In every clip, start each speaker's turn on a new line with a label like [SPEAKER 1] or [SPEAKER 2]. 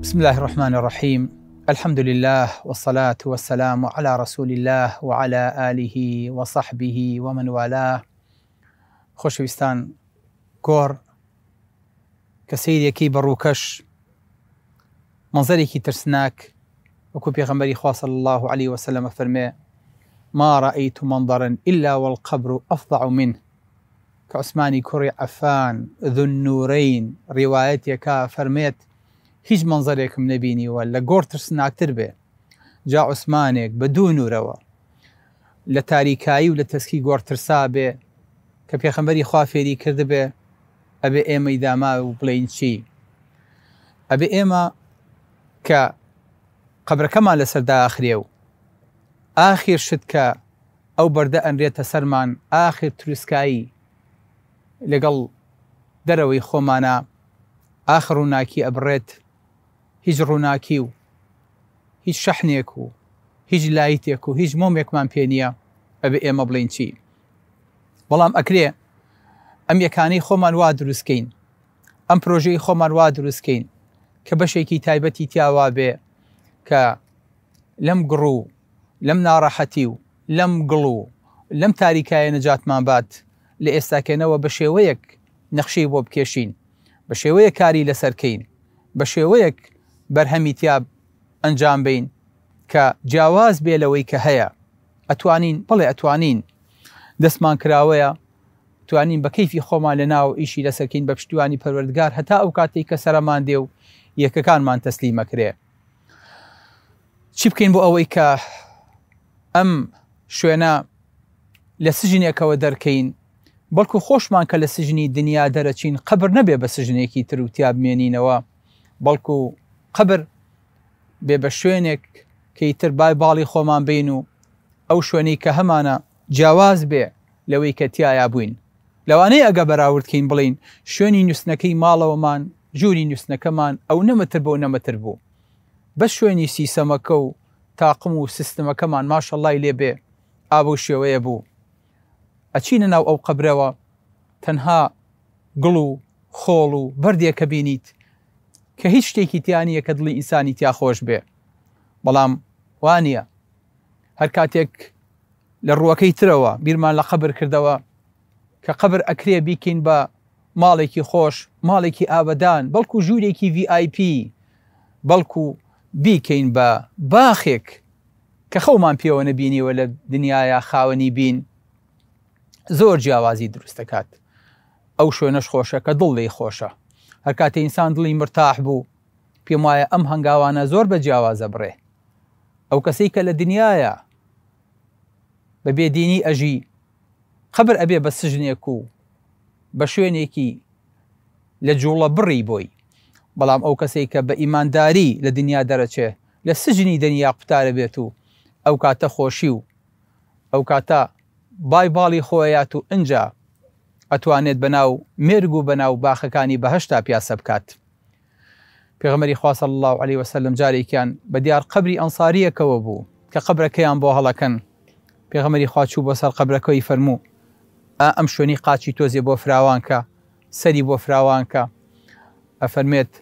[SPEAKER 1] بسم الله الرحمن الرحيم. الحمد لله والصلاة والسلام على رسول الله وعلى آله وصحبه ومن والاه. خۆشەویستان، گۆڕ کە سەیرێکی بەڕووکەش، منزەرێکی ترسناک، وەکو پێغەمبەری خوا صلی الله عليه وسلم فەرمێ: ما رأيت منظرا إلا والقبر أفظع منه. کە عوسمانی کوڕی عەفان ذو النورین ڕیوایەتێکە فەرمێت هیچ منزەرێکم نەبینیوە لە گۆڕ ترسناکتر بێ. جا عوسمانێک بە دوو نورەوە لە تاریکایی و لە تەسکی گۆڕ ترسا بێ کە پێغەمبەری خوا فێری کردبێ ئەبێ ئێمەی داما و بڵێین چی؟ ئەبێ ئێمە کە قەبرەکەمان لەسەردا ئاخرێ و ئاخر شت کە ئەو بەردە ئەنرێتە سەرمان، ئاخر تروسکایی لەگەڵ دەرەوەی خۆمانە، ئاخر ڕووناکی ئەبڕێت، هیچ ڕووناکی و هیچ شەحنێک و هیچ لایتێک و هیچ مۆمێکمان پێ نییە. ئەبێ ئێمە بڵین چی؟ بەڵام ئەکرێ ئەم یەکانەی خۆمان وا دروستکەین، ئەم پرۆژەی خۆمان وا دروستکەین کە بەشێکی تایبەتی تیاوا بێ کە لەم گڕ و لەم ناڕەحەتی و لەم گڵ و لەم تاریکایە نەجاتمان بات لە ئێستاکەنەوە بە شێوەیەک نەخشەی بۆ بکێشین، بە شێوەیە کاری لەسەرکەین، بە شێوەیەک بەرهەمی تیا ئەنجام بین کە جیاواز بێ لەوەی کە هەیە. ئەتوانین، بەڵێ ئەتوانین، دەستمان کراوەیە، توانین بە کەیفی خۆمان لە ناو ئیشی لەسەرکەین بە پشتیوانی پەروەردگار هەتا ئەو کاتێک کە سەرمان دێ و یەکەکانمان تەسلیمەکرێ. چی بکەین بۆ ئەوەی کە ئەم شوێنە لە سژنێکەوە دەرکەین، بەڵکو خۆشمان کە لە سژنی دنیا دەرەچین، قەبر نەبێ بە سژنێکی تر و تیا بمێنینەوە، بەڵکو قەبر بێ بە شوێنێک کەیتر بای باڵی خۆمان بین و ئەو شوێنەی کە هەمانە جیاواز بێ لەوەی کە تیایا بووین. لەوانەیە ئەگە بەراوردکەین بڵین شوێنی نووسنەکەی ماڵەوەمان، ژووری نووسنەکەمان ئەو نەمەتر بۆ نەمەتر بوو، بەس شوێنی سیسەمەکە و تاقم و سیستەمەکەمان ماشەڵڵای لێ بێ ئابوو شێوەیە بوو. ئەچینە ناو ئەو قەبرەوە تەنها گڵ و خۆڵ و بەردێکە بینیت کە هیچ شتێکی تیانیە کە دڵی ئینسانی تیا خۆش بێ. بەڵام وانە هەر کاتێک لە ڕووەکەی ترەوە بیرمان لە قەبر کردەوە کە قەبر ئەکرێ بیکەین بە ماڵێکی خۆش، ماڵێکی ئابەدان، بەڵکو ژوورێکی VIP، بەڵکو بیکەین بە باخێک کە خەومان پێوە نەبینیوە لە دنیاە خاوەنی بین، زۆر جیاوازی دروست دەکات. ئەو شوێنەش خۆشە کە دڵ لێی خۆشە. هەر کاتێ ئینسان دڵی مرتاح بوو، پێم وایە ئەم هەنگاوانە زۆر بە جیاوازە بڕێ. ئەو کەسەی کە لە دنیاە بە بێدینی ئەژی، قەبر ئەبێ بە سژنێک و بە شوێنێکی لە جوڵە بڕی بۆی. بەڵام ئەو کەسەی کە بە ئیمانداری لە دنیا دەرەچێ، لە سژنی دنیا قوتارە بێت و ئەو کاتە خۆشی و ئەو کاتە بای باڵی خۆیات و ئەنجا ئەتوانێت بەناو مێرگ و بەناو باخەکانی بەهەشتا پیاسە بکات. پێغەمبەری خوا صلی الله عليه وسلم جارێکیان بە دیار قەبری ئەنساریەکەوە بوو کە قەبرەکەیان بۆ هەڵەکەن. پێغەمبەری خوا چوو بۆ سەر قەبرەکەی فەرموو: ئەم شوێنی قاچی تۆزێ بۆ فراوانکە، سەری بۆ فراوانکە. ئەفەرمێت: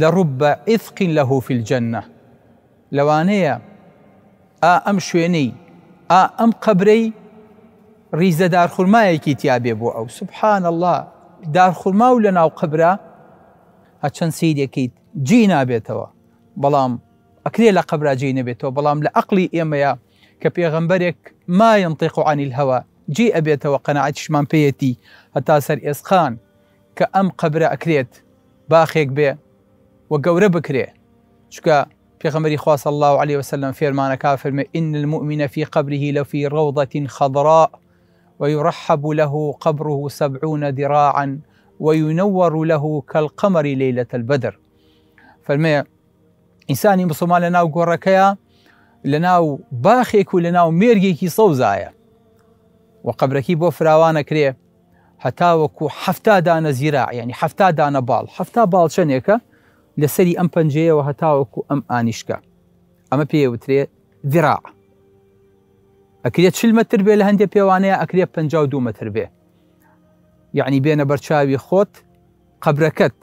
[SPEAKER 1] لەڕوب عیثق له فی الجەنە. لەوانەیە ئەم شوێنەی ئەم قەبرەی ریزە دارخورمایەکی تیابێ بۆ ئەو. سبحان الله، دارخورما و لە ناو قەبرە هەچەند سیرێکیت جێی نابێتەوە، بەڵام ئەکرێ لە قەبرا جێی نەبێتەوە. بەڵام لە عەقلی ئێمەیە کە پێغەمبەرێک ما ينطق عن الهوى جێ ئەبێتەوە، قەناعەتیشمان پێیەتی هەتا سەر ئێسخان کە ئەم قەبرە ئەکرێت باخێک بێ و گەورە بکرێ. چکە پێغەمبەری خوا صلی الله عليه وسلم فێرمانەکە فەرمێ: إن المؤمن في قبره لفي روضة خضراء ويرحب له قبره 70 ذراعا وينور له كالقمر ليلة البدر. فەرمێ ئینسانی مسلمان لە ناو گۆڕەکەیە، لە ناو باخێک و لە ناو مێرگێکی سەوزایە و قەبرەکەی بۆ فراوانەکرێ هەتا وەکو 70 دانە زیراع، یعنی 70 دانە باڵ. 70 باڵ چەندێکە لەسەری ئەم پەنجەیەوە هەتا وەکو ئەم ئانیشکە. ئەمە پێوترێ ذراع. ئەکرێت 40 مەتر بێ، لە هەندێک پێوانەیە ئەکرێت 52 مەتر بێ. یعنی بێنە بەرچاوی خۆت قەبرەکەت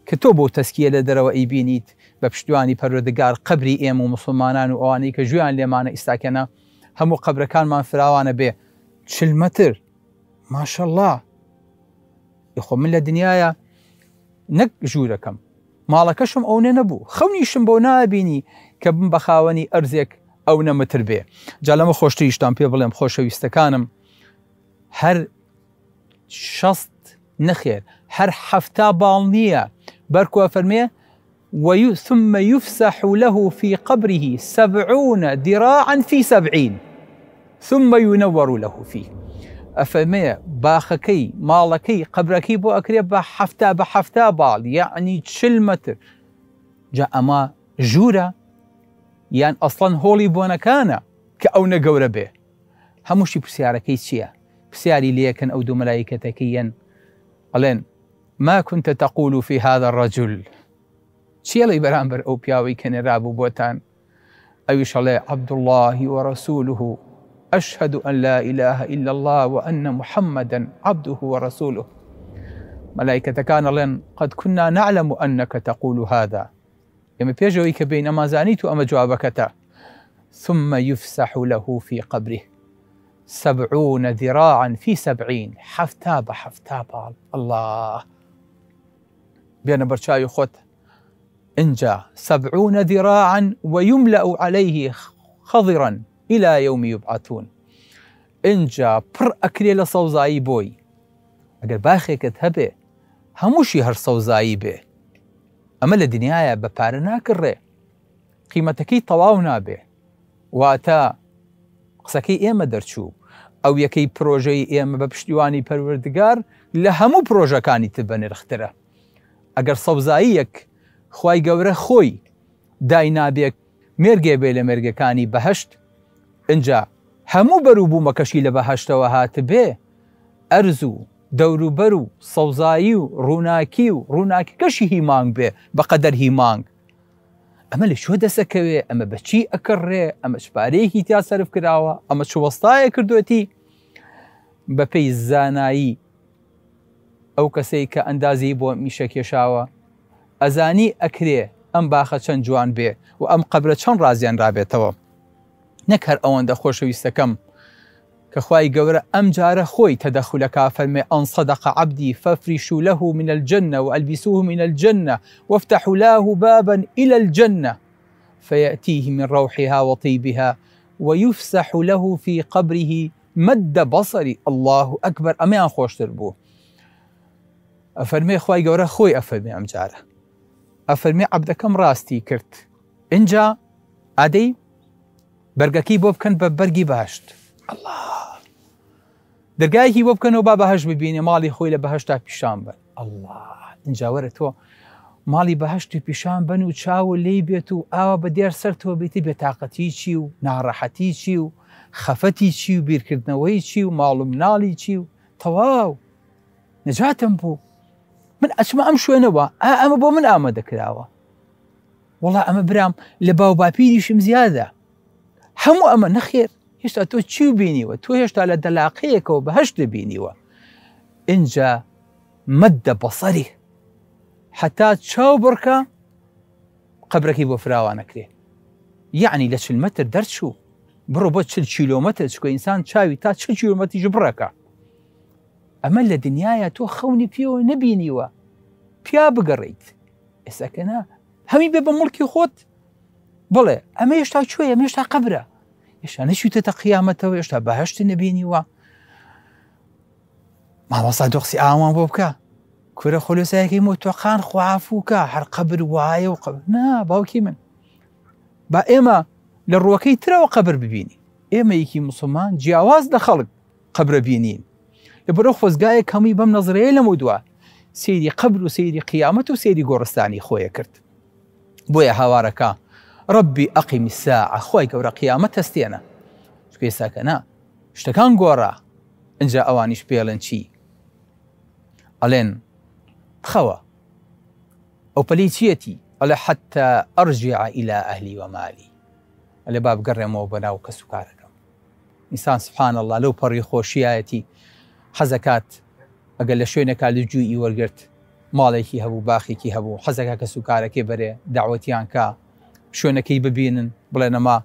[SPEAKER 1] کە تۆ بۆ تەسکیە لە دەرەوە ئەیبینیت بە پشتیوانی پەروەردگار قەبری ئێمە و موسڵمانان و ئەوانەی کە ژویان لێمانە ئیستاکەنە هەموو قەبرەکانمان فراوانە بێ 40 مەتر ماشەڵڵا خۆ من لە دنیاە نەک ژوورەکەم ماڵەکەشم ئەوە نەبوو خەونیشم بۆ نابینی کە بم بە خاوەنی ئەرزێک ئەو نەمەتر بێ جا لەمە خۆشتریشتان پێ بڵێم خۆشەویستەکانم هەر 60 نەخێر هەر 70 باڵ نییە بەرکوە فەرمێ ثم يفسح له في قبره 70 ذراعا في 70 ثم ينور له فيه ئەفەرمێ باخەکەی ماڵەکەی قەبرەکەی بۆ ئەکرێ بە 70 باڵ یعنی 40 مەتر جا ئەمە ژوورە یان ئەسڵەن هۆڵی بۆنەکانە کە ئەو نەگەورە بێ هەمووشی پرسیارەکەی چییە؟ پرسیاری لێکن ئەو دوو مەلایکەتەکەیەن ئەڵێن ما كنت تقول في هذا الرجل چیەڵی بەرامبەر ئەو پیاوەی کە نێرابوو بۆتان ئەویش ئەڵێ عبد الله ورسوله أشهد أن لا إله إلا الله وأن محمدا عبده ورسوله ملائكة كان لن قد كنا نعلم أنك تقول هذا يما بيجوي كبين أما زانيت أما جوابك ثم يفسح له في قبره 70 ذراعا في 70 حفتاب الله بين برشاي خط انجا 70 ذراعا ويملأ عليه خضرا إلى يوم يبعثون إنجا پر أكري لصوزاي بوي أقل باخيكت هبه هموشي هر صوزاي به أما لدنيايا بپارنا كره قيمتكي طواونا به واتا قسكي إيما درچو أو يكي بروجي إيما بپشتيواني پروردگار لهمو بروجا كاني تبني رختره أقل صوزايك خواي قوره خوي داينا بيك ميرگي بيلا ميرگي كاني بهشت اینجا هەموو بەرووبوومەکەشی لە بەهەشتەوە هات بێ ئەرز و دەوروبەر و سەوزایی و ڕووناکیکەشی هیمانگ بێ بەقەدەر هیمانگ ئەمە لە شۆ دەسەکەوێ ئەمە بەچی ئەکڕێ ئەمە چپارەیەکی تیا سەرف کراوە ئەمە چ وەستایە کردوێتی بەپێی زانایی ئەو کەسەی کە ئەندازی بۆ میشە کێشاوە ئەزانی ئەکرێ ئەم باخە چەند جوان بێ و ئەم قەبرە چەند ڕازیان ڕابێتەوە نەک هەر ئەوەندە خۆشەویستەکەم کە خوای گەورە ئەم جارە خۆی تەدەخولەکە فەرمێ ئەن صەدەق عەبدی فەفریشوا له من الجنة وألبسوه من الجنة وافتحوا له بابا إلى الجنة فيأتيه من روحها وطيبها ويفسح له في قبره مد بصري الله أكبر ئەمەیان خۆشتر بوو ئەفەرمێ خوای گەورە خۆی ئەفەرمێ ئەم جارە ئەفەرمێ عەبدەکەم ڕاستی کرد اینجا ئادەی بەرگەکەی بۆ بکەن بە بەرگی بەهەشت الله دەرگایەکی بۆ بکەنەوە با بەهەشت ببینێ ماڵی خۆی لە بەهەشتا پیشان بن الله اینجا وەرە تۆ ماڵی بەهەشتی پیشان بن و چاوە لێی بێت و ئاوا بە دیار سەرتەوە بێتی بێتاقەتی چی و ناڕەحەتی چی و خەفەتی چی و بیرکردنەوەی چی و ماڵ و مناڵی چی و تەواو نەجاتم بوو من ئەچمە ئەم شوێنەوە ئەمە بۆ من ئامادەکراوە وەڵا ئەمە برام لە باو باپیریشم زیادە هەموو ئەمە نەخێر هێشتا تۆ چی بینیوە تۆ هێشتا لە دەلاقەیەکەوە بەهەشت دەبینیوە اینجا مەدە بەسەری حتا چاو بڕکە قەبرەکەی بۆ فراوانەکرێ یعنی لە 40 مەتر دەرچوو بڕۆ بۆ 40 کیلۆمەتر چکە ئینسان چاوی تا 40 کیلۆمەتریش بڕەکە ئەمە لە دنیاە تۆ خەونی پێوە نەبینیوە پیا بگەڕیت ئێستاکەنا هەمی بێ بە مڵکی خۆت بڵێ ئەمە هێشتا کوێیە ئەمە هێشتا قەبرە هێشتا نەچوویتە قیامەتەوە هێشتا بەهەشت نەبینیوە مامۆستا دۆخسی ئاوان بۆ بکە کورە خۆلۆسایەکەی مۆتۆقان خوافووکە هەر قەبر وایە و قەبر نا باوکی من با ئێمە لە ڕووەکەی ترەوە قەبر ببینی ئێمە یەکی موسڵمان جیاواز لە خەڵک قەبرە بینین لەبەرەو خۆزگایە کەمی بەم نەزرەیە لەمە دووە سەیری قەبر و سەیری قیامەت و سەیری گۆڕستانی خۆیە کرد بۆیە هاوارەکە ربي أقم الساعة خوي گەورە قیامەت هەستێنە چکە ئێستاکەنا شتەکان گۆڕە ئەنجا ئەوانیش پێڵێن چی ئەڵێن بخەوە ئەو پەلەی چیەتی ئەڵێ حتى أرجع إلى أهلي ومالي ئەلێ با بگەڕێمەوە بەناو کەس و کارەکەم ئینسان سبحان الله لەو پەڕی خۆشیایەتی حەزەکات ئەگەر لە شوێنێکا لەجووئی وەرگرت ماڵێکی هەبوو باخێکی هەبوو حەزەکە کە سوکارەکەی بەرێ داوەتیان کە شوێنەکەی ببینن بڵێ نەما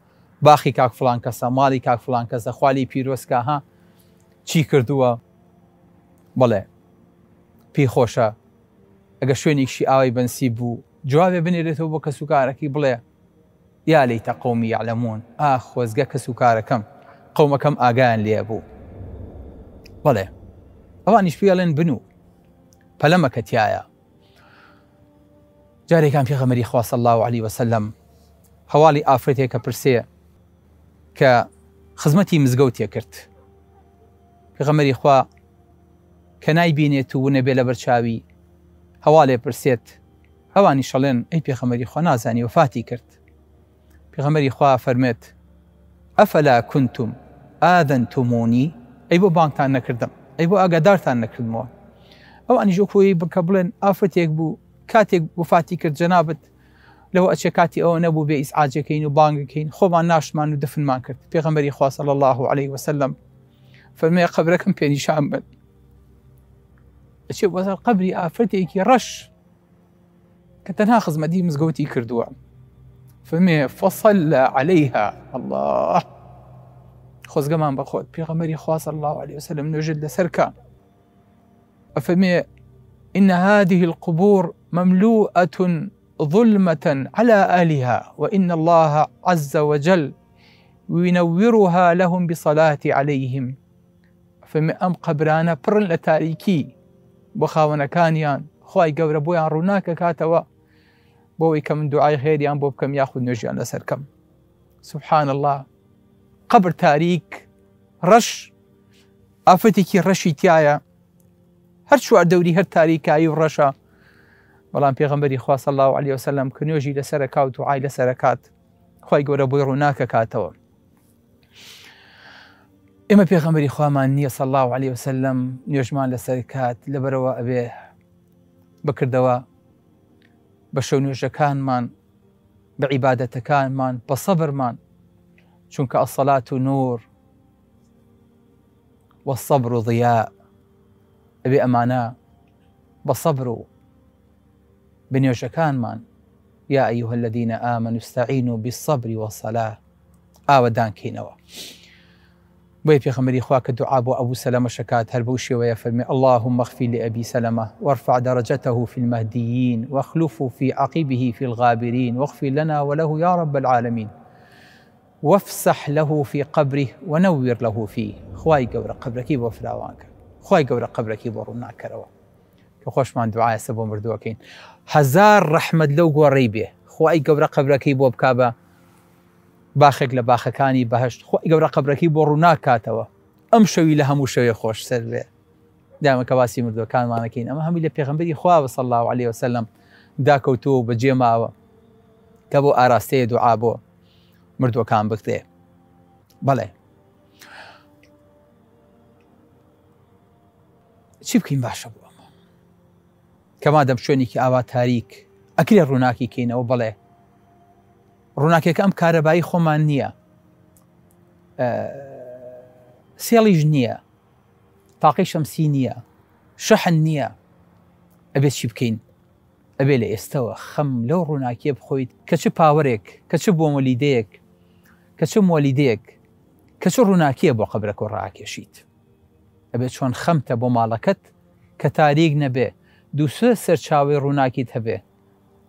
[SPEAKER 1] باخی کاک فڵان کەسە ماڵی کاک فڵان کەسە خوالی پیرۆستکە ها چی کردووە بڵێ پێی خۆشە ئەگە شوێنێکشی ئاوای بەنسی بوو جوابێ بنێرێتەوە بۆ کە سوکارەکەی بڵێ یا لەیتە قەومی یعلەمون خۆزگە کە سوکارەکەم قەومەکەم ئاگایان لێ بوو بڵێ ئەوانیش پێڵێن بنوو پەلەمەکە تایە. جارێکان پێغەمبەری خوا صلی الله علیه وسلم هەواڵی ئافرەتێکە پرسێ کە خزمەتی مزگەوتێ کرد پێغەمبەری خوا کە نایبینێت و نەبێ لە بەرچاوی هەواڵێ پرسێت ئەوانی شەڵێن ئەی پێغەمبەری خوا نازانی وفاتی کرد. پێغەمبەری خوا فەرمێت ئەفەلا کونتم ئاذەنتمونی ئەی بۆ بانگتان نەکردم ئەی بۆ ئاگادارتان نەکردمەوە. ئەوانی ژۆکۆی بکە بڵێن ئافرەتێک بوو کاتێک وفاتی کرد جەنابەت لەوە ئەچێ کاتی ئەوە نەبوو بێ ئیسعاجەکەین و بانگەکەین خۆمان ناشمان و دفنمان کرد. پێغەمبەری خوا صلی الله علیه وسلم فەرمێ قەبرەکەم پێنیشان بن ئەچێ بۆ سەر قەبری ئافرەتێکی ڕەش کە تەنها خزمەتی مزگەوتی کردووە. فەرمێ فەصەلە عەلەیها الله خۆزگەمان بەخۆت پێغەمبەری خوا صلی الله علیه وسلم نوێژت لەسەر کە أفرمي إن هذه القبور مملوءة ظلمة على أهلها وإن الله عز وجل ينورها لهم بصلاة عليهم. فمي أم قبرانا برن لتاريكي بخاونا كانيان خواي قبر بويان روناك كاتوا بوي كم دعاء خيريان بو بكم ياخذ نجيان لسركم. سبحان الله قبر تاريك رش أفتكي رشي تيايا هەر چوار دەوری هەر تاریکایی و ڕەشە بەڵام پێغەمبەری خوا صلی الله علیه وسلم کە نوێژی لەسەر کاوت و عای لەسەر کات خوای گەورە بۆی ڕووناکە کاتەوە. ئێمە پێغەمبەری خوامان نییە صلی الله علیه وسلم نوێژمان لەسەر کات لەبەرەوە ئەبێ بکردەوە بە شەو نوێژەکانمان بە عیبادەتەکانمان بە سەبرمان چونکە ئەسەلات و نور والصبر ضیاء ئەبێ ئەمانە بە سەبر و بنوێژەکانمان یا ئەیها الذین ئامنوا استعینوا بالصبر والصلاة ئاوەدانکەینەوە. بۆیە پێغەمبەری خوا کە دوعا بۆ ئەبوو سەلەمە شەکات هەر بەو شێوەیە فەرمێ اللهم اغفر لأبي سلمة وارفع درجته في المهديين واخلفه في عقبه في الغابرين واغفر لنا وله يا رب العالمين وافسح له في قبره ونور له فيه. خوای گەورە قەبرەکەی بۆ فراوانکە خوای گەورە قەبرەکەی بۆ ڕووناکەرەوە کە خۆشمان دوعایە بۆ مردووەکەین. هەزار ڕەحمەت لەو گۆڕەی بێ خوای گەورە قەبرەکەی بۆ بکا بە باخێک لە باخەکانی بەهەشت خوای گەورە قەبرەکەی بۆ ڕووناکاتەوە ئەم شەوی لە هەموو شەوێ خۆشسەر بێ. دامە کە باسی مردووەکانمانەکەین ئەمە هەمووی لە پێغەمبەری خوا صلی الله علیه وسلم داکەوتووە و بەجێ ماوە کە بۆ ئاراستەیە دوعا بۆ مردووەکان بکرێ. بەڵێ چی بکەین باشە بوو ئەمە کە مادەم شوێنێکی ئاوا تاریک ئەکرێ ڕووناکی کەینەوە. بڵێ ڕووناکێکە ئەم کارەبایی خۆمان نییە سێڵیش نییە تاقی شەمسی نییە شەحن نییە ئەبێت چی بکەین ئەبێ لە ئێستەوە خەم لەو ڕووناکیە بخۆیت کە چ پاوەرێک کە چ بۆ مۆلیدەیەک کە چ مۆلیدەیەک کە چ ڕووناکیە بۆ قەبرەکە ڕاکێشیت. ئەبێت چۆن خەمتە بۆ ماڵەکەت کە تاریک نەبێ دووسێ سەرچاوی ڕووناکیت هەبێ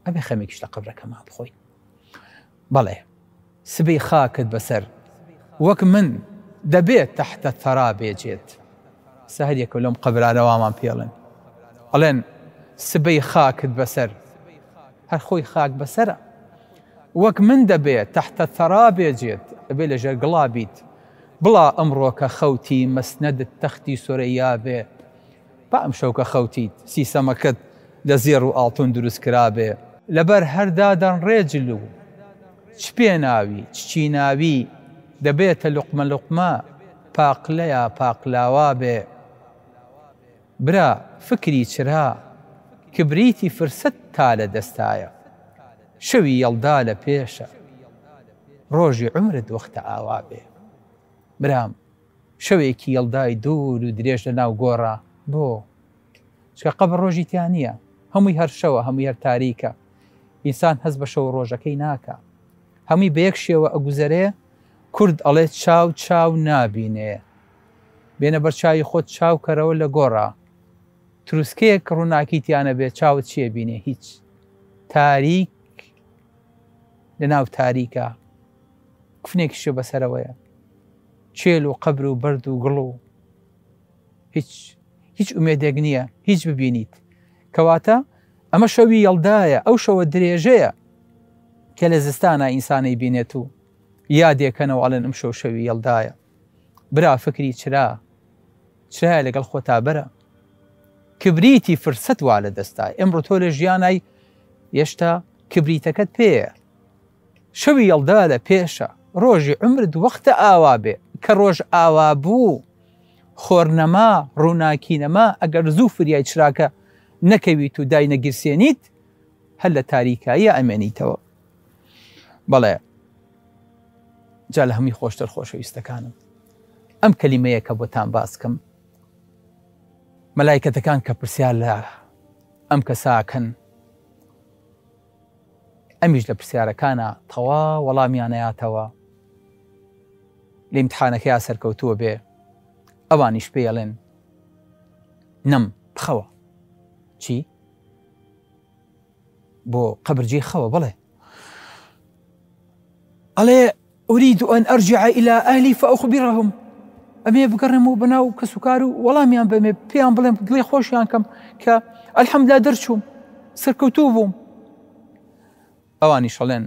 [SPEAKER 1] ئەبێ خەمێکیش لە قەبرەکەما بخۆین. بەڵێ سبەی خاکت بەسەر وەک من دەبێت تەحتە تەرا بێجێت. سەهەریەکە لەم قەبرانەوامان پێڵێن ئەڵێن سبەی خاکت بەسەر هەر خۆی خاک بەسەرە وەک من دەبێت تەحتە تەرا بێجێت ئەبێ لەژێر گڵا بیت بڵا ئەمڕۆ کە خەوتی مەسنەدت تەختی سورەیا بێ با ئەم شەو کە خەوتیت سیسەمەکەت لە زێڕ و ئاڵتون دروست کرابێ لەبەر هەردادەن ڕێجل و چ پێ ناوی چی ناوی دەبێتە لوقمە لوقمە پاقلەیە پاقلاوا بێ. برا فکری چرا کبریتی فرسەت تا لە دەستایە شەوی یەڵدا لە پێشە ڕۆژی عمرت وەختە ئاوا بێ. برام شەوێکی یەڵدای دوور و درێژ لە ناو گۆڕە بۆ چکە قەبر ڕۆژی تیان نییە هەمووی هەر شەوە، هەمووی هەر تاریکە. ئینسان هەست بە شەو ڕۆژەکەی ناکە، هەمووی بە یەک شێوە ئەگوزەرێ. کورد ئەڵێت چاو چاو نابینێ، بێنە بەر چاوی خۆت چاو کەرەوە لە گۆڕە. تروسکەیەک ڕووناکی تیانە بێت چاوت چیە بینێ؟ هیچ. تاریک لە ناو تاریکە، کوفنێکیشە بەسەرەوەیە، چێل و قەبر و بەرد و گڵ و هیچ ئومێدێک نییە هیچ ببینیت. کەواتە ئەمە شەوی یەڵدایە، ئەو شەوە درێژەیە کە لە زستانە ئینسانی بینێت و یادێکەنەوە ئەڵێن ئەم شەوی یەڵدایە. برا فکری چرا لەگەڵ خۆتا بەرە. کبریتی فرسەت وا لە دەستای ئەمڕۆ تۆ لە ژیانای هێشتا کبریتەکەت پێیە. شەوی یەڵدا لە پێشە، ڕۆژی عمرت وەختە ئاوا بێ کە ڕۆژ ئاوا بوو، خۆرنەما ڕووناکی نەما، ئەگەر زوو فریای چراکە نەکەویت و دای نەگیرسێنیت هەر لە تاریکاییە ئەمێنیتەوە. بەڵێ جا لە هەمووی خۆشتر خۆشەویستەکانم ئەم کەلیمەیە کە بۆتان باسکەم، مەلایکەتەکان کە پرسیار لە ئەم کەساکەن، ئەمیش لە پرسیارەکانە تەوا وەڵامیانەیاتەوە، لە ئیمتحانەکەیان سەرکەوتووە بێ، ئەوانیش پێڵێن نەم بخەوە. چی؟ بۆ قەبرجێ خەوە؟ بڵێ ئەڵێ ئورید ئەن ئەرجع إلى ئەهلی فأخبرهم، ئەمێ بگەڕێمەوە بەناو کەس و کار و وەڵامیان بەمێ پێیان بڵێم دڵی خۆشیان کەم کە ئەلحەمدولیلا دەرچووم، سەرکەوتوو بووم. ئەوانیش ئەڵێن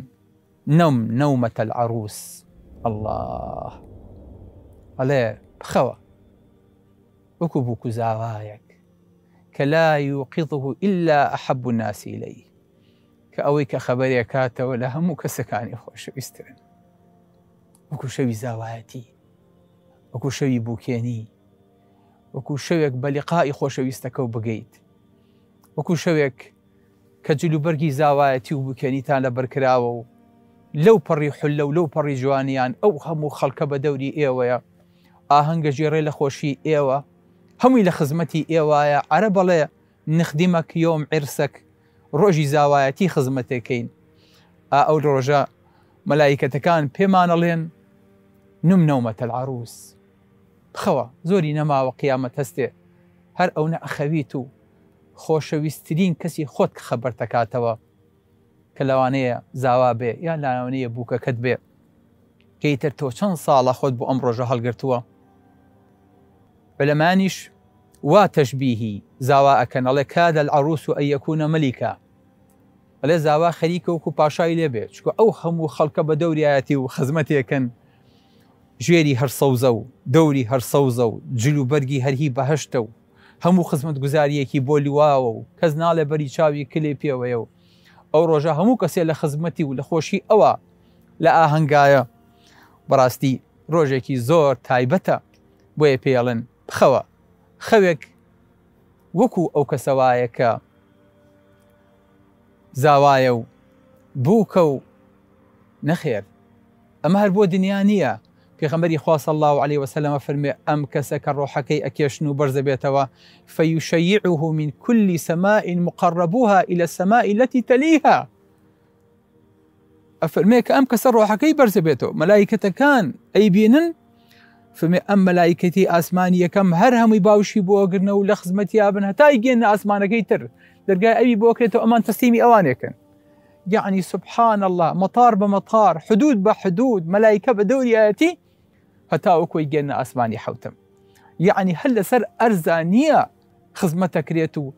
[SPEAKER 1] نەومەتە العەروس. الله ئەڵێ بخەوە وەکو بووکو زاوایەک کە لا یوقظه إلا أحب الناس إليه، کە ئەوەی کە خەبەرێک کاتەوە لە هەموو کەسەکانی خۆشەویستترن، وەکو شەوی زاوایەتی، وەکو شەوی بووکێنی، وەکو شەوێک بە لیقای خۆشەویستەکە و بگەیت، وەکو شەوێک کە جلوبەرگی زاوایەتی و بووکێنیتان لە بەرکراوە و لەو پەڕی حولە و لەو پەڕی جوانیان ئەو هەموو خەڵکە بە دەوری ئێوەیە، ئاهەنگە ژێڕێ لە خۆشی ئێوە، هەمووی لە خزمەتی ئێوایە. عەرە بەڵێ نخدیمەک یۆم عیرسەک، ڕۆژی زاوایەتی خزمەتێکەین. ئەو ڕۆژە مەلایکەتەکان پێمانەڵێن نەومەتە العەروس، بخەوە، زۆری نەماوە قیامەت هەستێ هەر ئەو نەئەخەویت و خۆشەویستترین کەسی خۆت کە خەبەر دەکاتەوە کە لەوانەیە زاوا بێ یان لەوانەیە بووکەکەت بێ، کەیتر تۆ چەند ساڵە خۆت بۆ ئەم ڕۆژە هەڵگرتووە. بەلەمانیش وا تەشبیهی زاوا ئەکەن، ئەڵێ کادە العەروس ئەن یەکوونە مەلیکە، ئەڵێ زاوا خەریکە وەکو پاشای لێ بێ، چکە ئەو هەموو خەڵکە بە دەوریایەتی و خزمەتێکن، ژێری هەر سەوزە و دەوری هەر سەوزە و جلوبەرگی هەرهی بەهەشتە و هەموو خزمەت گوزاریەکی بۆ لیواوە و کەس ناڵێ بەری چاوی کلێ پێوەیە و ئەو ڕۆژە هەموو کەسێ لە خزمەتی و لە خۆشی ئەوە لە ئاهەنگایە. بەڕاستی ڕۆژێکی زۆر تایبەتە، بۆیە پێڵێن بخەوە، خەوێک وەکو ئەو کەسەوایە کە زاوایە و بووکە و نەخێر. ئەمە هەر بۆ دنیا نییە. پێغەمبەری خوا صلی الله علیه وسلم فەرمێ ئەم کەسە کە ڕۆحەکەی ئەکێشن و بەرزە بێتەوە فەیشەیعه من كل سماء مقربوها إلى السماء التي تليها. ئەفەرمێ کە ئەم کەسە ڕۆحەکەی بەرزە بێتەوە، مەلایکەتەکان ئەیبینن، فەرمێ ئەم مەلایکەتی ئاسمانی یەکەم هەر هەمووی باوشی بۆ ئەگرنە و لە خزمەتی یابن هەتا ئیگەنە ئاسمانەکەی تر، دەرگای ئەوی بۆ ئەکرێتەوە، ئەمان تەسلیمی ئەوانێکن. یعنی سبحان الله، مەطار بە مەطار، حدود بە حدود، مەلایکە بە دەوریایەتی هەتا وەکوی گەنە ئاسمانی حەوتم. یعنی هەر لەسەر ئەرزا نییە خزمەتەکرێت و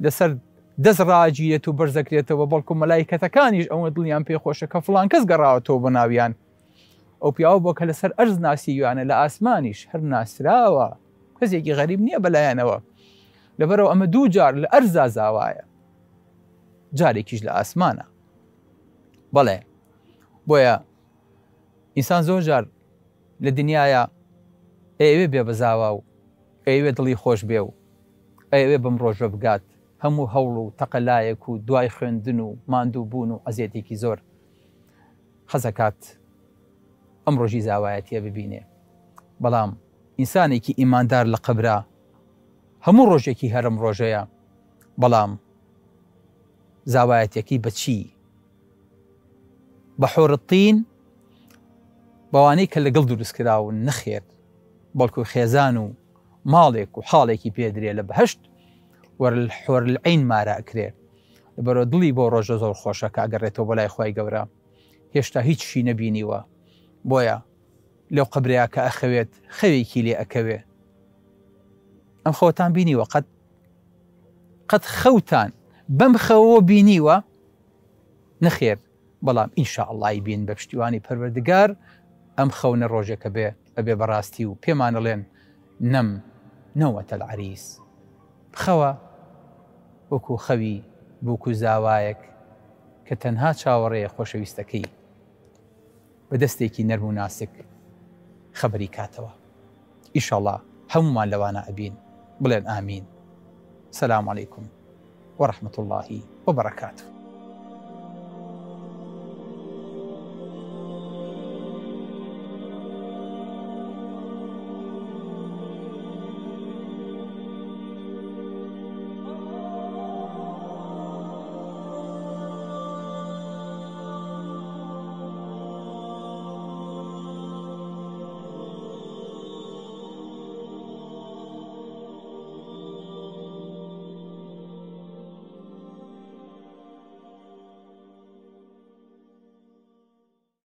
[SPEAKER 1] لەسەر دەست ڕاگیرێت و بەرزەکرێتەوە، بەڵکو مەلایکەتەکانیش ئەوە دڵیان پێخۆشە کە فڵان کەس گەڕاوەتەوە بە ناویان، ئەو پیاوە بۆ کە لەسەر ئەرز ناسیویانە، لە ئاسمانیش هەر ناسراوە، کەسێکی غەریب نییە بەلایەنەوە، لەبەرەوە ئەمە دوو جار لە ئەرزا زاوایە، جارێکیش لە ئاسمانە. بەڵێ بۆیە ئینسان زۆر جار لە دنیاە ئەوێ بێ بە زاوا و ئەوێ دڵی خۆش بێ و ئەوێ بەم ڕۆژە بگات، هەموو هەوڵ و تەقەلایەک و دوای خوێندن و ماندوو بوون و ئەزیەتێکی زۆر حەزەکات ئەم ڕۆژی زاوایەتیە ببینێ. بەڵام ئینسانێکی ئیماندار لە قەبرا هەموو ڕۆژێکی هەرم ڕۆژەیە، بەڵام زاوایەتێکی بەچی بە حۆڕتین بەوانەی کە لەگەڵ دروستکراون نەخێر بەڵکو خێزان و ماڵێک و حاڵێکی پێدرێ لە بەهشت وەرحۆر العین مارە ئەکرێ لەبەرەوە دڵی بۆ ڕۆژە زۆر خۆشە کە ئەگەڕێتەوە بۆ لای خۆی گەورە هێشتا هیچی نەبینیوە بۆیە لەو قەبرەیە کە ئەخەوێت خەوێکی لێ ئەکەوێ ئەم خەوتان بینیوە قەت خەوتان بەم خەوە بینیوە نەخێر بەڵام ئینشاءڵڵای بین بە پشتیوانی پەروەردگار ئەم خەونە ڕۆژێکە بێ ئەبێ بەڕاستی و پێمانەڵێن نەوەتە العەریس بخەوە وەکو خەوی بووکو زاوایەک کە تەنها چاوەڕێیە خۆشەویستەکەی بە دەستێکی نەرم و ناسک خەبەری کاتەوە ئینشاءڵڵا هەمومان لەوانە ئەبین بڵێن ئامین. سەلام عەلەیکوم وەڕەحمەتوڵڵاهی وبەرەکاتوه.